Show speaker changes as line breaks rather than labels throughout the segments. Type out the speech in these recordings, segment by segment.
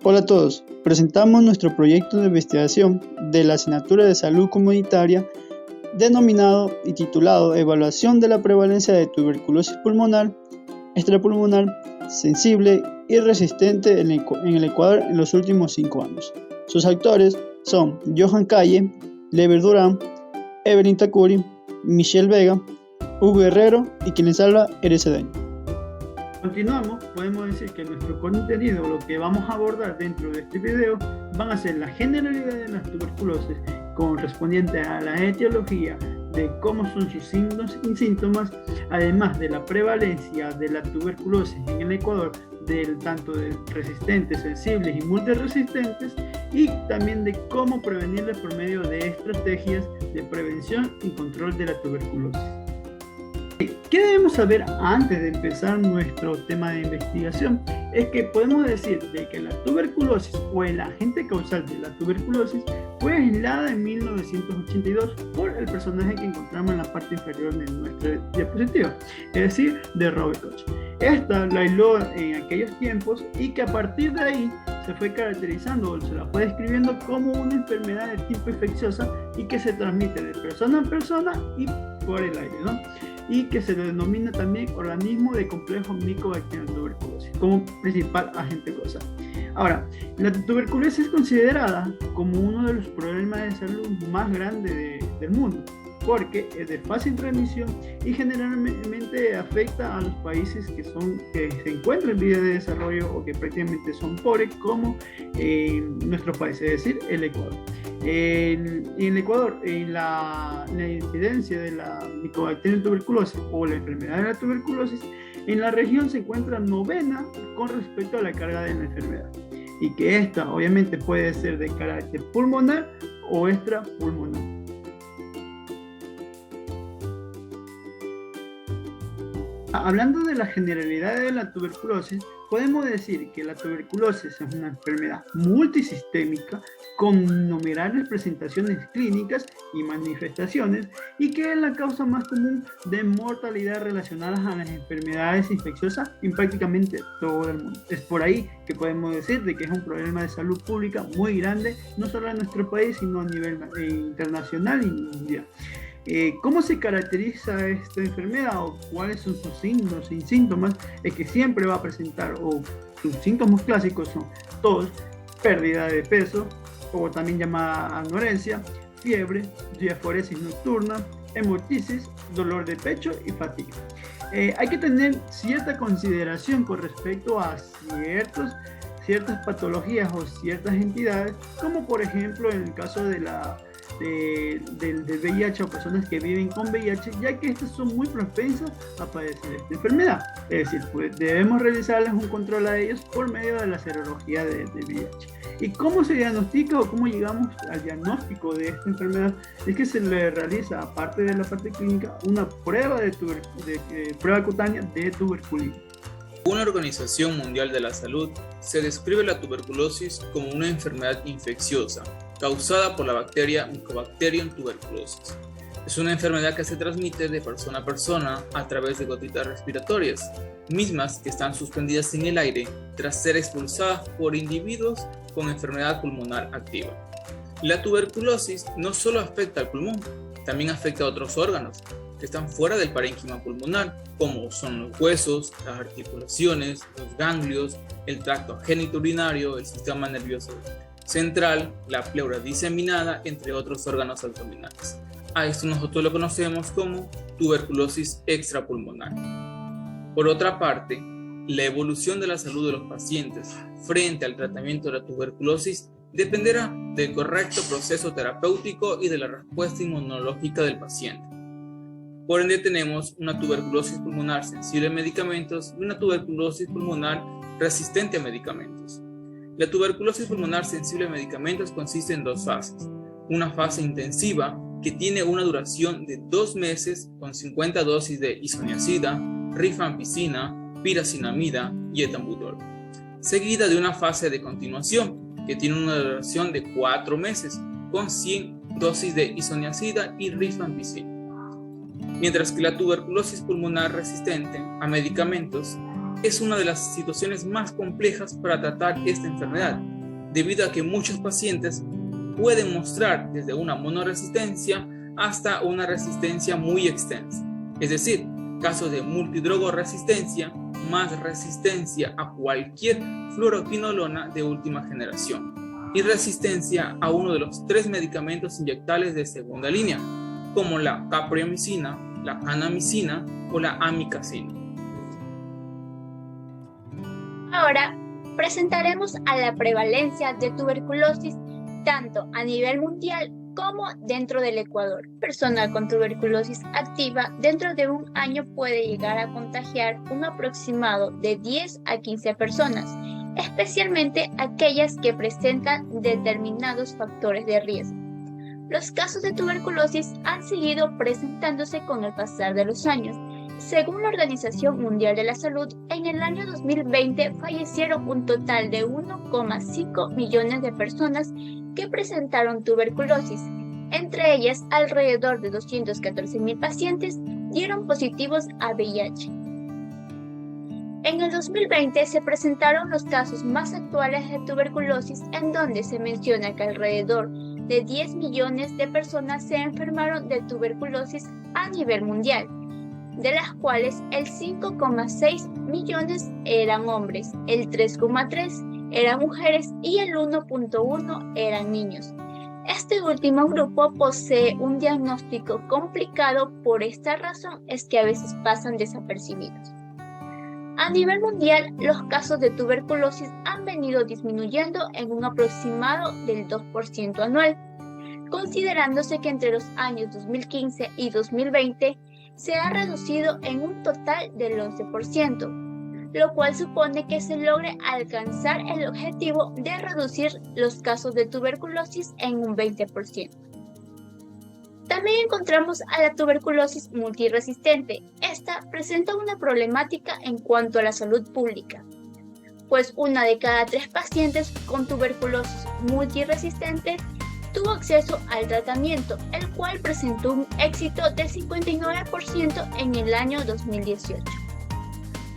Hola a todos, presentamos nuestro proyecto de investigación de la asignatura de salud comunitaria denominado y titulado Evaluación de la prevalencia de tuberculosis pulmonar, extrapulmonar, sensible y resistente en el Ecuador en los últimos 5 años. Sus autores son Johan Calle, Lever Durán, Evelyn Takuri, Michelle Vega, Hugo Herrero y quien les habla, Eres Cedeño. Continuamos, podemos decir que nuestro contenido, lo que vamos a abordar dentro de este video, van a ser la generalidad de las tuberculosis correspondiente a la etiología de cómo son sus signos y síntomas, además de la prevalencia de la tuberculosis en el Ecuador, tanto de resistentes, sensibles y multiresistentes, y también de cómo prevenirla por medio de estrategias de prevención y control de la tuberculosis. ¿Qué debemos saber antes de empezar nuestro tema de investigación? Es que podemos decir de que la tuberculosis o el agente causal de la tuberculosis fue aislada en 1982 por el personaje que encontramos en la parte inferior de nuestra diapositiva, es decir, de Robert Koch. Esta la aisló en aquellos tiempos y que a partir de ahí se fue caracterizando o se la fue describiendo como una enfermedad de tipo infecciosa y que se transmite de persona en persona y por el aire, ¿no? Y que se denomina también organismo de complejo micobacteriano tuberculosis como principal agente causal. Ahora, la tuberculosis es considerada como uno de los problemas de salud más grandes del mundo, porque es de fácil transmisión y generalmente afecta a los países que se encuentran en vías de desarrollo o que prácticamente son pobres, como nuestro país, es decir, el Ecuador. En el Ecuador, la incidencia de la Mycobacterium tuberculosis o la enfermedad de la tuberculosis en la región se encuentra novena con respecto a la carga de la enfermedad, y que esta obviamente puede ser de carácter pulmonar o extrapulmonar. Hablando de la generalidad de la tuberculosis, podemos decir que la tuberculosis es una enfermedad multisistémica con innumerables presentaciones clínicas y manifestaciones, y que es la causa más común de mortalidad relacionadas a las enfermedades infecciosas en prácticamente todo el mundo. Es por ahí que podemos decir de que es un problema de salud pública muy grande, no solo en nuestro país, sino a nivel internacional y mundial. ¿Cómo se caracteriza esta enfermedad o cuáles son sus signos y síntomas? Es que siempre va a presentar, o sus síntomas clásicos son tos, pérdida de peso, o también llamada anorexia, fiebre, diaforesis nocturna, hemoptisis, dolor de pecho y fatiga. Hay que tener cierta consideración con respecto a ciertas patologías o ciertas entidades, como por ejemplo en el caso del VIH o personas que viven con VIH, ya que estas son muy propensas a padecer esta enfermedad. Es decir, pues debemos realizarles un control a ellos por medio de la serología de VIH. ¿Y cómo se diagnostica o cómo llegamos al diagnóstico de esta enfermedad? Es que se le realiza, aparte de la parte clínica, una prueba prueba cutánea de tuberculina.
Según la Organización Mundial de la Salud, se describe la tuberculosis como una enfermedad infecciosa causada por la bacteria Mycobacterium tuberculosis. Es una enfermedad que se transmite de persona a persona a través de gotitas respiratorias, mismas que están suspendidas en el aire tras ser expulsadas por individuos con enfermedad pulmonar activa. La tuberculosis no solo afecta al pulmón, también afecta a otros órganos que están fuera del parénquima pulmonar, como son los huesos, las articulaciones, los ganglios, el tracto genitourinario, el sistema nervioso central, la pleura diseminada, entre otros órganos abdominales. A esto nosotros lo conocemos como tuberculosis extrapulmonar. Por otra parte, la evolución de la salud de los pacientes frente al tratamiento de la tuberculosis dependerá del correcto proceso terapéutico y de la respuesta inmunológica del paciente. Por ende, tenemos una tuberculosis pulmonar sensible a medicamentos y una tuberculosis pulmonar resistente a medicamentos. La tuberculosis pulmonar sensible a medicamentos consiste en dos fases. Una fase intensiva que tiene una duración de 2 meses con 50 dosis de isoniazida, rifampicina, piracinamida y etambutol, seguida de una fase de continuación que tiene una duración de 4 meses con 100 dosis de isoniazida y rifampicina. Mientras que la tuberculosis pulmonar resistente a medicamentos es una de las situaciones más complejas para tratar esta enfermedad, debido a que muchos pacientes pueden mostrar desde una monoresistencia hasta una resistencia muy extensa, es decir, casos de multidrogoresistencia más resistencia a cualquier fluoroquinolona de última generación y resistencia a uno de los 3 medicamentos inyectables de segunda línea, como la capreomicina, la kanamicina o la amikacina.
Ahora presentaremos a la prevalencia de tuberculosis tanto a nivel mundial como dentro del Ecuador. Personal con tuberculosis activa dentro de un año puede llegar a contagiar un aproximado de 10 a 15 personas, especialmente aquellas que presentan determinados factores de riesgo. Los casos de tuberculosis han seguido presentándose con el pasar de los años. Según la Organización Mundial de la Salud, en el año 2020 fallecieron un total de 1,5 millones de personas que presentaron tuberculosis. Entre ellas, alrededor de 214,000 pacientes dieron positivos a VIH. En el 2020 se presentaron los casos más actuales de tuberculosis, en donde se menciona que alrededor de 10 millones de personas se enfermaron de tuberculosis a nivel mundial, de las cuales el 5,6 millones eran hombres, el 3,3 eran mujeres y el 1,1 eran niños. Este último grupo posee un diagnóstico complicado, por esta razón es que a veces pasan desapercibidos. A nivel mundial, los casos de tuberculosis han venido disminuyendo en un aproximado del 2% anual, considerándose que entre los años 2015 y 2020 se ha reducido en un total del 11%, lo cual supone que se logre alcanzar el objetivo de reducir los casos de tuberculosis en un 20%. También encontramos a la tuberculosis multiresistente. Esta presenta una problemática en cuanto a la salud pública, pues 1 de cada 3 pacientes con tuberculosis multiresistente tuvo acceso al tratamiento, el cual presentó un éxito del 59% en el año 2018.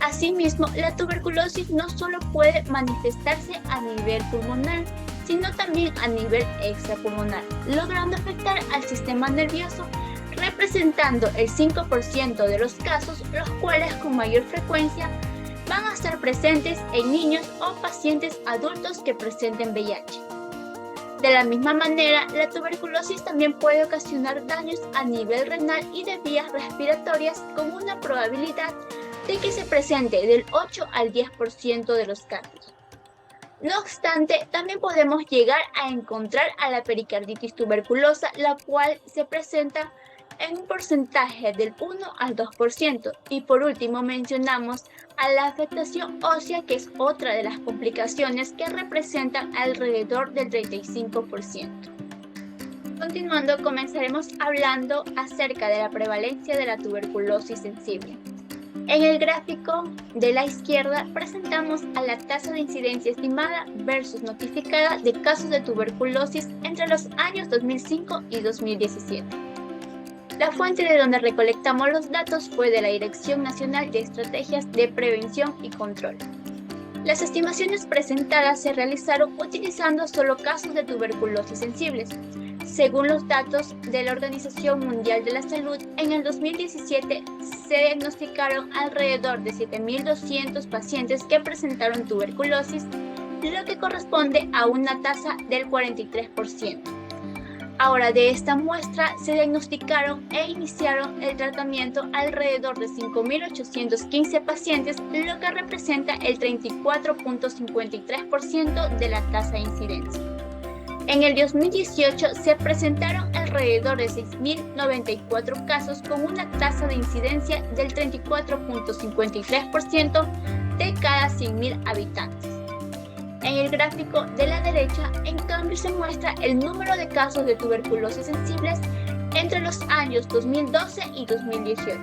Asimismo, la tuberculosis no solo puede manifestarse a nivel pulmonar, sino también a nivel extrapulmonar, logrando afectar al sistema nervioso, representando el 5% de los casos, los cuales con mayor frecuencia van a estar presentes en niños o pacientes adultos que presenten VIH. De la misma manera, la tuberculosis también puede ocasionar daños a nivel renal y de vías respiratorias, con una probabilidad de que se presente del 8 al 10% de los casos. No obstante, también podemos llegar a encontrar a la pericarditis tuberculosa, la cual se presenta en un porcentaje del 1 al 2%. Y por último mencionamos a la afectación ósea, que es otra de las complicaciones que representan alrededor del 35%. Continuando, comenzaremos hablando acerca de la prevalencia de la tuberculosis sensible. En el gráfico de la izquierda presentamos a la tasa de incidencia estimada versus notificada de casos de tuberculosis entre los años 2005 y 2017. La fuente de donde recolectamos los datos fue de la Dirección Nacional de Estrategias de Prevención y Control. Las estimaciones presentadas se realizaron utilizando solo casos de tuberculosis sensibles. Según los datos de la Organización Mundial de la Salud, en el 2017 se diagnosticaron alrededor de 7.200 pacientes que presentaron tuberculosis, lo que corresponde a una tasa del 43%. Ahora, de esta muestra se diagnosticaron e iniciaron el tratamiento alrededor de 5.815 pacientes, lo que representa el 34,53% de la tasa de incidencia. En el 2018 se presentaron alrededor de 6.094 casos con una tasa de incidencia del 34,53% de cada 100.000 habitantes. En el gráfico de la derecha, en cambio, se muestra el número de casos de tuberculosis sensibles entre los años 2012 y 2018.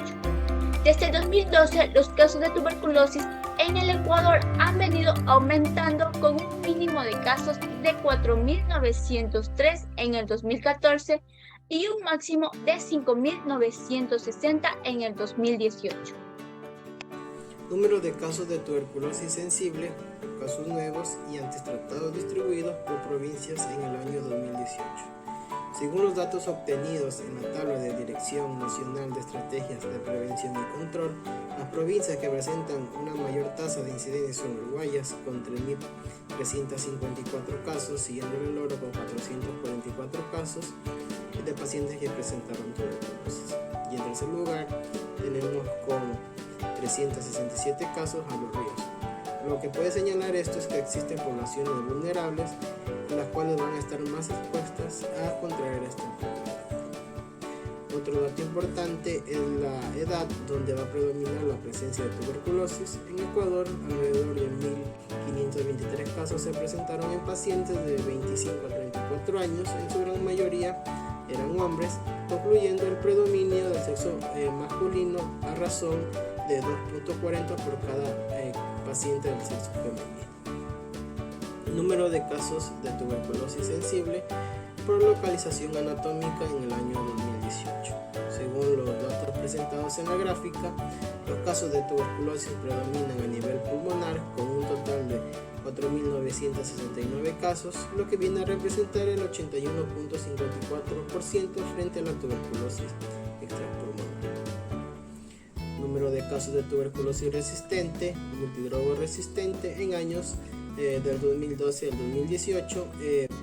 Desde 2012, los casos de tuberculosis en el Ecuador han venido aumentando, con un mínimo de casos de 4.903 en el 2014 y un máximo de 5.960 en el 2018.
Número de casos de tuberculosis sensible, casos nuevos y antes tratados distribuidos por provincias en el año 2018. Según los datos obtenidos en la tabla de Dirección Nacional de Estrategias de Prevención y Control, las provincias que presentan una mayor tasa de incidencia son Guayas con 3.354 casos, siguiendo el Oro con 444 casos de pacientes que presentaron tuberculosis. Y en tercer lugar tenemos con 367 casos a Los Ríos. Lo que puede señalar esto es que existen poblaciones vulnerables, las cuales van a estar más expuestas a contraer esta enfermedad. Otro dato importante es la edad donde va a predominar la presencia de tuberculosis. En Ecuador, alrededor de 1.523 casos se presentaron en pacientes de 25 a 34 años, en su gran mayoría eran hombres, concluyendo el predominio del sexo masculino a razón de 2.40 por cada paciente del sexo femenino. Número de casos de tuberculosis sensible por localización anatómica en el año 2018. Según los datos presentados en la gráfica, los casos de tuberculosis predominan a nivel pulmonar con un total de 4.969 casos, lo que viene a representar el 81.54% frente a la tuberculosis extrapulmonar. Número de casos de tuberculosis resistente, multidrogo resistente en años del 2012 al 2018.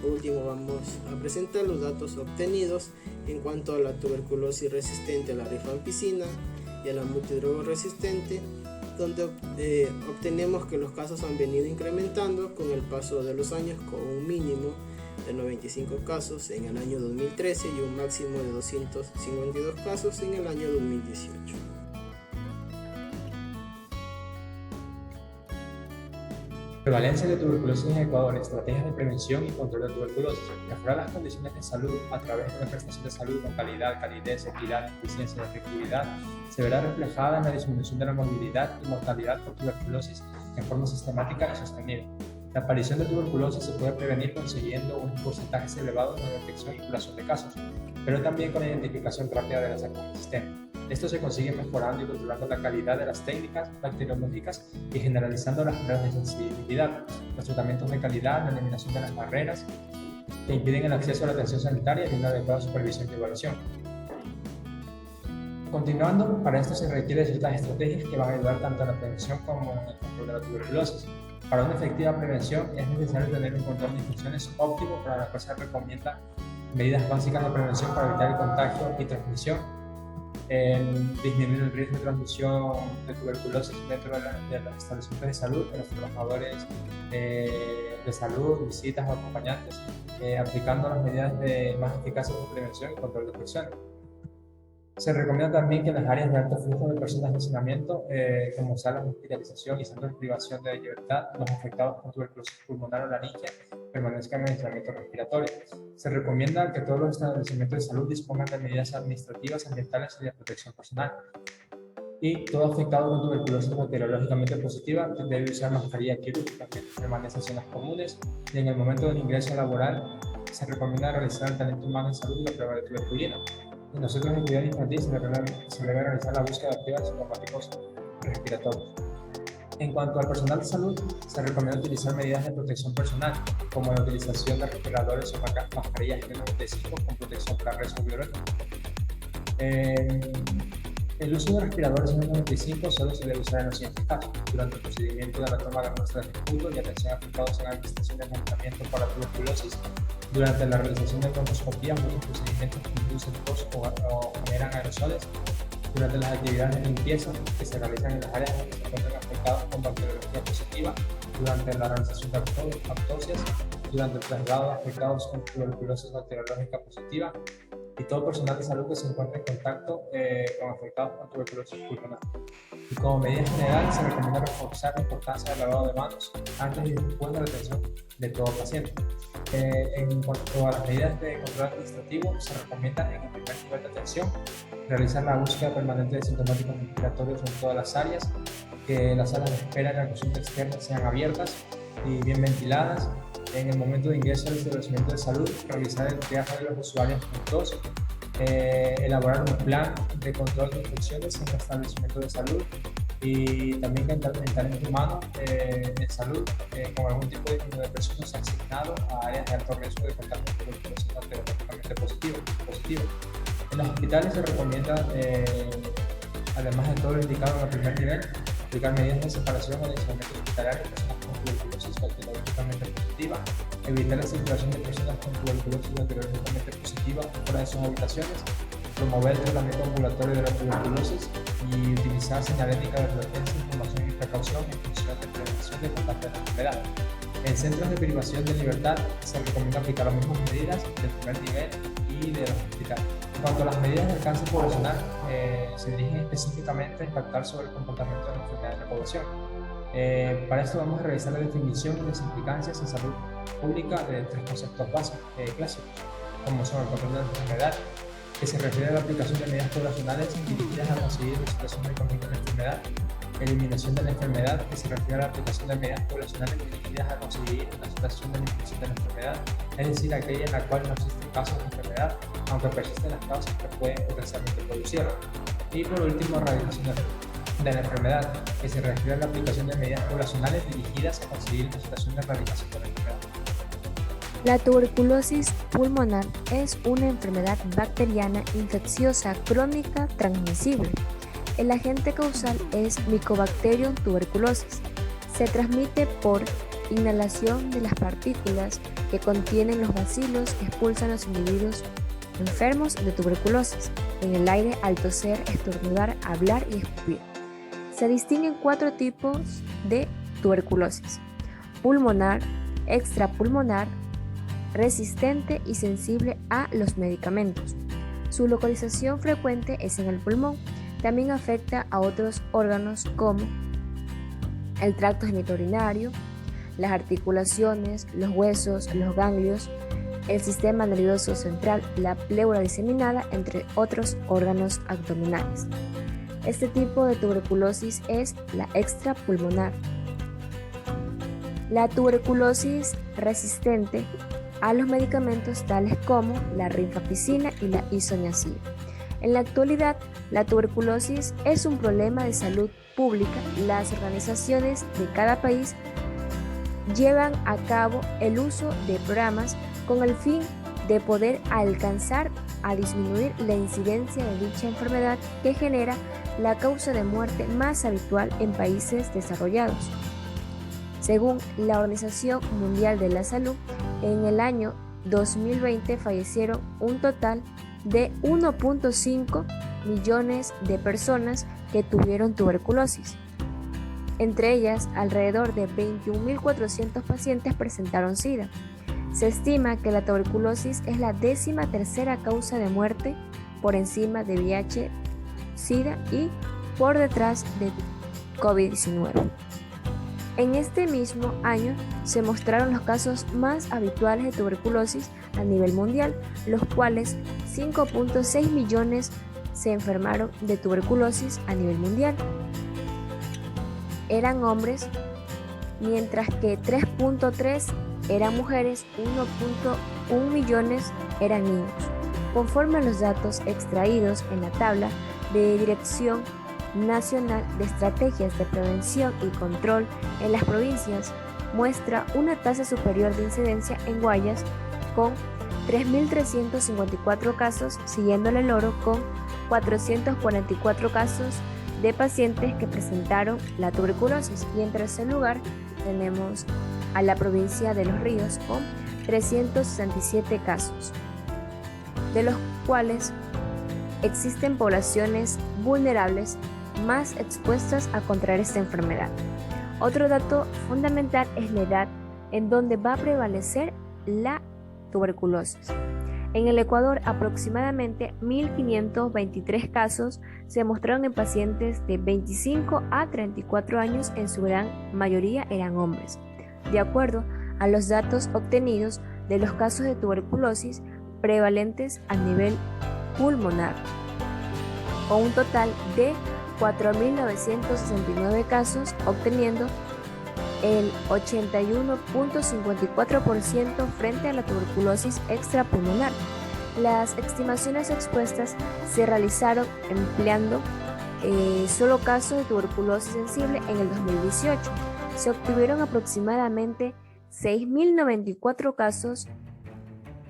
Por último vamos a presentar los datos obtenidos en cuanto a la tuberculosis resistente a la rifampicina y a la multidrogo resistente, donde obtenemos que los casos han venido incrementando con el paso de los años, con un mínimo de 95 casos en el año 2013 y un máximo de 252 casos en el año 2018.
Prevalencia de tuberculosis en Ecuador, estrategias de prevención y control de tuberculosis. Mejorar las condiciones de salud a través de la prestación de salud con calidad, calidez, equidad, eficiencia y efectividad se verá reflejada en la disminución de la morbilidad y mortalidad por tuberculosis en forma sistemática y sostenible. La aparición de tuberculosis se puede prevenir consiguiendo un porcentaje elevado de detección y curación de casos, pero también con la identificación rápida de las acciones existentes. Esto se consigue mejorando y controlando la calidad de las técnicas bacteriológicas y generalizando las pruebas de sensibilidad, los tratamientos de calidad, la eliminación de las barreras que impiden el acceso a la atención sanitaria y una adecuada supervisión y evaluación. Continuando, para esto se requiere ciertas estrategias que van a ayudar tanto en la prevención como en el control de la tuberculosis. Para una efectiva prevención es necesario tener un control de infecciones óptimo, para la cual se recomienda medidas básicas de prevención para evitar el contagio y transmisión, disminuir el riesgo de transmisión de tuberculosis dentro de los establecimientos de salud, de los trabajadores de salud, visitas o acompañantes, aplicando las medidas más eficaces de prevención y control de infecciones. Se recomienda también que en las áreas de alto flujo de personas de hacinamiento, como salas de hospitalización y centros de privación de libertad, los afectados con tuberculosis pulmonar o laringia permanezcan en aislamiento respiratorio. Se recomienda que todos los establecimientos de salud dispongan de medidas administrativas, ambientales y de protección personal. Y todo afectado con tuberculosis bacteriológicamente positiva debe usar mascarilla quirúrgica, que permanece en zonas comunes, y en el momento del ingreso laboral se recomienda realizar el talento humano en salud y la prueba de tuberculina. En los centros de cuidado infantil se debe realizar la búsqueda activa de sintomáticos respiratorios. En cuanto al personal de salud, se recomienda utilizar medidas de protección personal, como la utilización de respiradores o mascarillas N95 con protección para riesgo biológico. El uso de respiradores N95 solo se debe usar en los siguientes casos: durante el procedimiento de la toma de muestras de escudo y atención a afectados en la administración de medicamentos para tuberculosis, durante la realización de broncoscopía, muchos procedimientos que inducen tos o generan aerosoles, durante las actividades de limpieza que se realizan en las áreas donde se encuentran afectados con bacteriología positiva, durante la realización de autopsias, durante el traslado de afectados con tuberculosis bacteriológica positiva, y todo personal de salud que se encuentre en contacto con afectados con tuberculosis pulmonar. Y como medida general, se recomienda reforzar la importancia del lavado de manos antes y después de la atención de todo paciente. En cuanto a las medidas de control administrativo, se recomienda en el primer nivel de atención realizar la búsqueda permanente de sintomáticos respiratorios en todas las áreas, que las salas de espera en la consulta externa sean abiertas y bien ventiladas. En el momento de ingreso al establecimiento de salud, realizar el triaje de los usuarios con tos, elaborar un plan de control de infecciones en el establecimiento de salud, y también en talento humano en salud, con algún tipo de inmunodepresión no se ha asignado a áreas de alto riesgo de contagio de tuberculosis antibióticamente positivo. En los hospitales se recomienda, además de todo lo indicado en el primer nivel, aplicar medidas de separación o de aislamiento hospitalario en personas con tuberculosis bacteriológicamente positiva, evitar la circulación de personas con tuberculosis bacteriológicamente positiva fuera de sus habitaciones, promover el tratamiento ambulatorio de la tuberculosis y utilizar señalética de advertencia, información y precaución en función de prevención de contagio de la enfermedad. En centros de privación de libertad se recomienda aplicar las mismas medidas del primer nivel y de los hospitales. En cuanto a las medidas de alcance poblacional, se dirigen específicamente a impactar sobre el comportamiento de la enfermedad en la población. Para esto vamos a revisar la definición y las implicancias en salud pública de tres conceptos básicos, clásicos, como son el control de la enfermedad, que se refiere a la aplicación de medidas poblacionales dirigidas a conseguir la situación de control de la enfermedad; eliminación de la enfermedad, que se refiere a la aplicación de medidas poblacionales dirigidas a conseguir la situación de eliminación de la enfermedad, es decir, aquella en la cual no existen casos de enfermedad, aunque persisten las causas que pueden potencialmente producirla; y por último, erradicación de la enfermedad, que se refiere a la aplicación de medidas poblacionales dirigidas a conseguir la situación de erradicación de la enfermedad.
La tuberculosis pulmonar es una enfermedad bacteriana infecciosa crónica transmisible. El agente causal es Mycobacterium tuberculosis. Se transmite por inhalación de las partículas que contienen los bacilos que expulsan los individuos enfermos de tuberculosis en el aire al toser, estornudar, hablar y escupir. Se distinguen 4 tipos de tuberculosis: pulmonar, extrapulmonar, resistente y sensible a los medicamentos. Su localización frecuente es en el pulmón. También afecta a otros órganos como el tracto genitourinario, las articulaciones, los huesos, los ganglios, el sistema nervioso central, la pleura diseminada, entre otros órganos abdominales. Este tipo de tuberculosis es la extrapulmonar. La tuberculosis resistente a los medicamentos tales como la rifampicina y la isoniazida. En la actualidad, la tuberculosis es un problema de salud pública. Las organizaciones de cada país llevan a cabo el uso de programas con el fin de poder alcanzar a disminuir la incidencia de dicha enfermedad, que genera la causa de muerte más habitual en países desarrollados. Según la Organización Mundial de la Salud, en el año 2020 fallecieron un total de 1.5 millones de personas que tuvieron tuberculosis. Entre ellas, alrededor de 21.400 pacientes presentaron SIDA. Se estima que la tuberculosis es la 13ª causa de muerte, por encima de VIH, SIDA y por detrás de COVID-19. En este mismo año se mostraron los casos más habituales de tuberculosis a nivel mundial, los cuales 5.6 millones se enfermaron de tuberculosis a nivel mundial. Eran hombres, mientras que 3.3 eran mujeres, 1.1 millones eran niños. Conforme a los datos extraídos en la tabla de Dirección Nacional de Estrategias de Prevención y Control en las provincias, muestra una tasa superior de incidencia en Guayas con 3.354 casos, siguiéndole el Oro con 444 casos de pacientes que presentaron la tuberculosis, y en tercer lugar tenemos a la provincia de Los Ríos con 367 casos, de los cuales existen poblaciones vulnerables más expuestas a contraer esta enfermedad. Otro dato fundamental es la edad en donde va a prevalecer la tuberculosis. En el Ecuador, aproximadamente 1.523 casos se mostraron en pacientes de 25 a 34 años, en su gran mayoría eran hombres, de acuerdo a los datos obtenidos de los casos de tuberculosis prevalentes a nivel pulmonar, con un total de 4.969 casos, obteniendo el 81.54% frente a la tuberculosis extrapulmonar. Las estimaciones expuestas se realizaron empleando solo casos de tuberculosis sensible en el 2018. Se obtuvieron aproximadamente 6.094 casos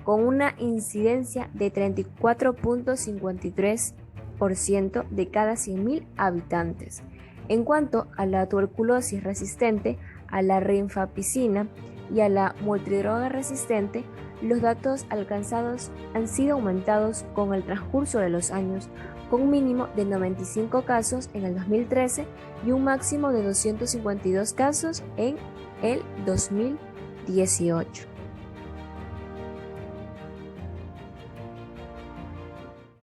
con una incidencia de 34.53% de cada 100.000 habitantes. En cuanto a la tuberculosis resistente a la rifampicina y a la multidroga resistente, los datos alcanzados han sido aumentados con el transcurso de los años, con un mínimo de 95 casos en el 2013 y un máximo de 252 casos en el 2018.